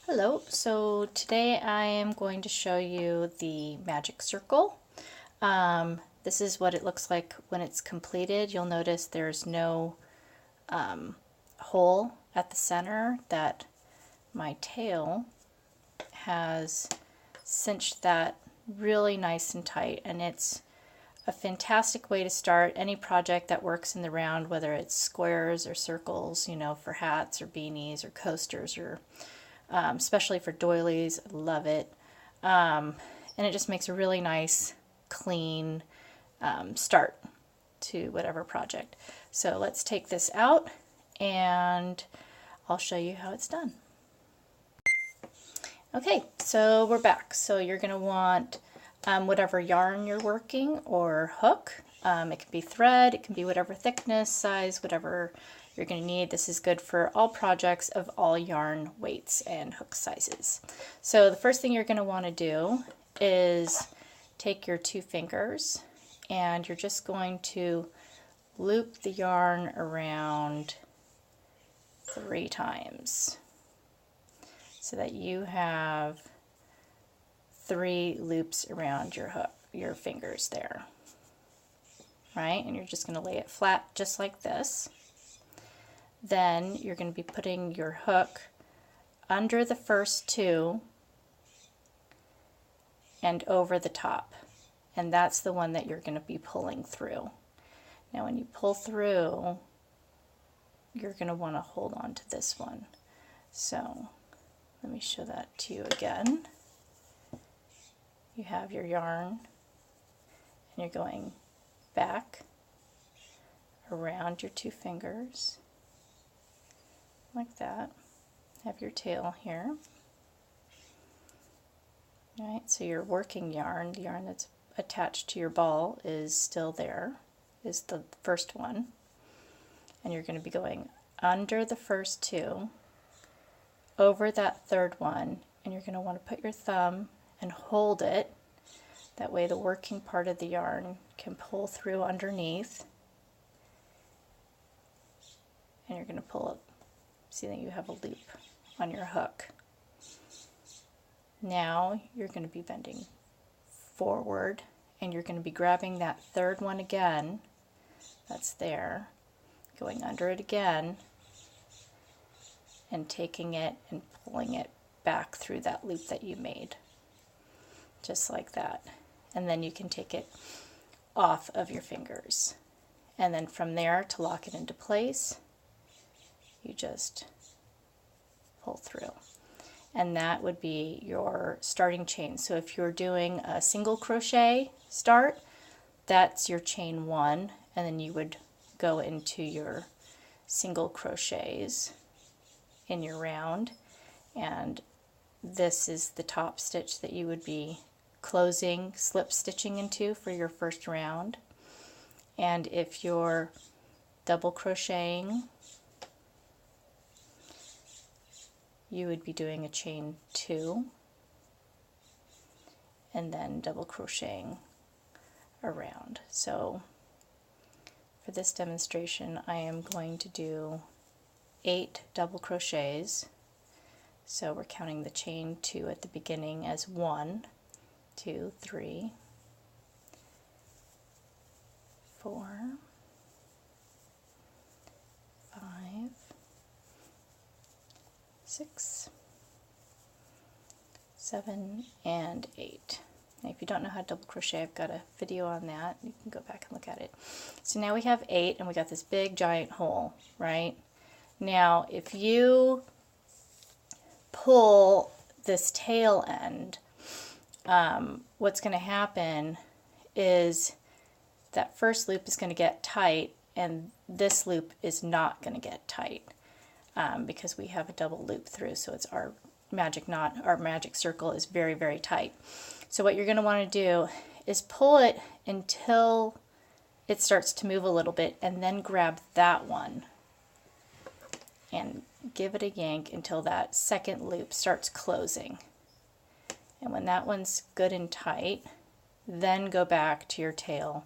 Hello, so today I am going to show you the magic circle. This is what it looks like when it's completed. You'll notice there's no hole at the center, that my tail has cinched that really nice and tight, and it's a fantastic way to start any project that works in the round, whether it's squares or circles, for hats or beanies or coasters or especially for doilies. I love it. And it just makes a really nice, clean start to whatever project. So let's take this out and I'll show you how it's done. Okay, so we're back. So you're going to want whatever yarn you're working or hook. It can be thread, it can be whatever thickness, size, whatever you're going to need. This is good for all projects of all yarn weights and hook sizes. So the first thing you're going to want to do is take your 2 fingers and you're just going to loop the yarn around 3 times so that you have 3 loops around your hook, your fingers there, right? And you're just going to lay it flat just like this. Then you're going to be putting your hook under the first 2 and over the top, and that's the one that you're going to be pulling through. Now when you pull through, you're going to want to hold on to this one. So let me show that to you again. You have your yarn and you're going back around your 2 fingers like that. Have your tail here. All right, so your working yarn, the yarn that's attached to your ball, is still there, is the first one. And you're going to be going under the first 2, over that 3rd one, and you're going to want to put your thumb and hold it. That way the working part of the yarn can pull through underneath. And you're going to pull it. See that you have a loop on your hook. Now you're going to be bending forward and you're going to be grabbing that 3rd one again, that's there, going under it again and taking it and pulling it back through that loop that you made, just like that. And then you can take it off of your fingers, and then from there, to lock it into place, you just pull through, and that would be your starting chain. So if you're doing a single crochet start, that's your chain 1, and then you would go into your single crochets in your round, and this is the top stitch that you would be closing, slip stitching into for your first round. And if you're double crocheting, you would be doing a chain 2 and then double crocheting around. So for this demonstration I am going to do 8 double crochets. So we're counting the chain 2 at the beginning as 1, 2, 3, 4, 5, 6, 7, and 8. Now, if you don't know how to double crochet, I've got a video on that. You can go back and look at it. So now we have 8, and we got this big giant hole, right? Now, if you pull this tail end, what's going to happen is that first loop is going to get tight, and this loop is not going to get tight. Because we have a double loop through, so it's our magic knot, our magic circle is very, very tight. So what you're going to want to do is pull it until it starts to move a little bit, and then grab that one and give it a yank until that second loop starts closing. And when that one's good and tight, then go back to your tail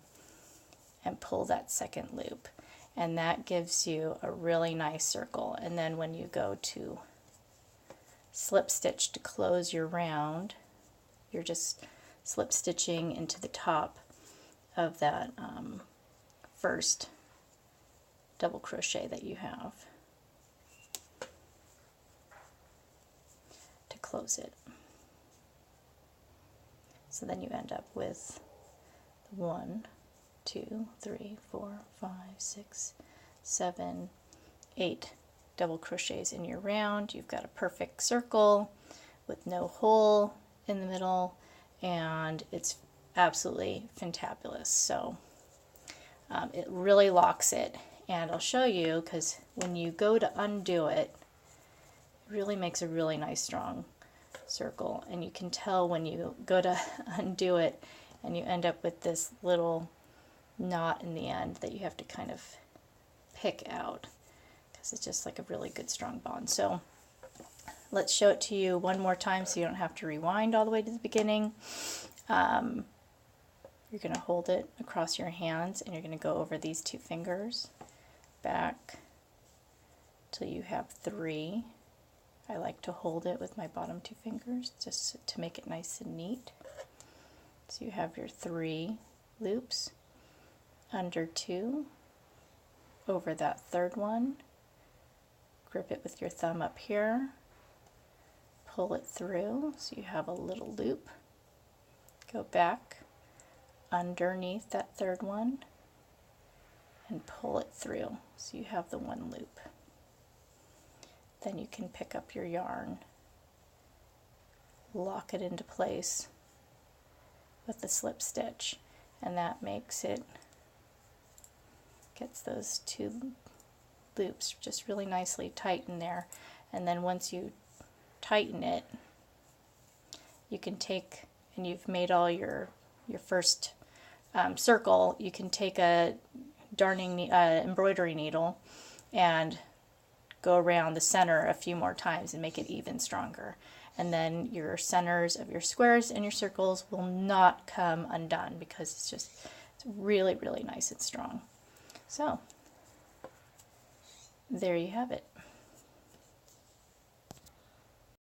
and pull that second loop. And that gives you a really nice circle. And then when you go to slip stitch to close your round. You're just slip stitching into the top of that first double crochet that you have to close it. So then you end up with 1, 2, 3, 4, 5, 6, 7, 8 double crochets in your round. You've got a perfect circle with no hole in the middle, and it's absolutely fantabulous. So it really locks it, and I'll show you, because when you go to undo it, it really makes a really nice strong circle, and you can tell when you go to undo it and you end up with this little knot in the end that you have to kind of pick out, because it's just like a really good strong bond. So let's show it to you one more time so you don't have to rewind all the way to the beginning. You're going to hold it across your hands, and you're going to go over these 2 fingers back till you have 3. I like to hold it with my bottom 2 fingers just to make it nice and neat. So you have your 3 loops, under 2, over that third one, grip it with your thumb up here, pull it through so you have a little loop, go back underneath that third one and pull it through so you have the 1 loop. Then you can pick up your yarn, lock it into place with the slip stitch, and that makes it, gets those 2 loops just really nicely tight in there. And then once you tighten it, you can take, and you've made all your first circle, you can take a darning embroidery needle and go around the center a few more times and make it even stronger. And then your centers of your squares and your circles will not come undone, because it's really, really nice and strong. So there you have it.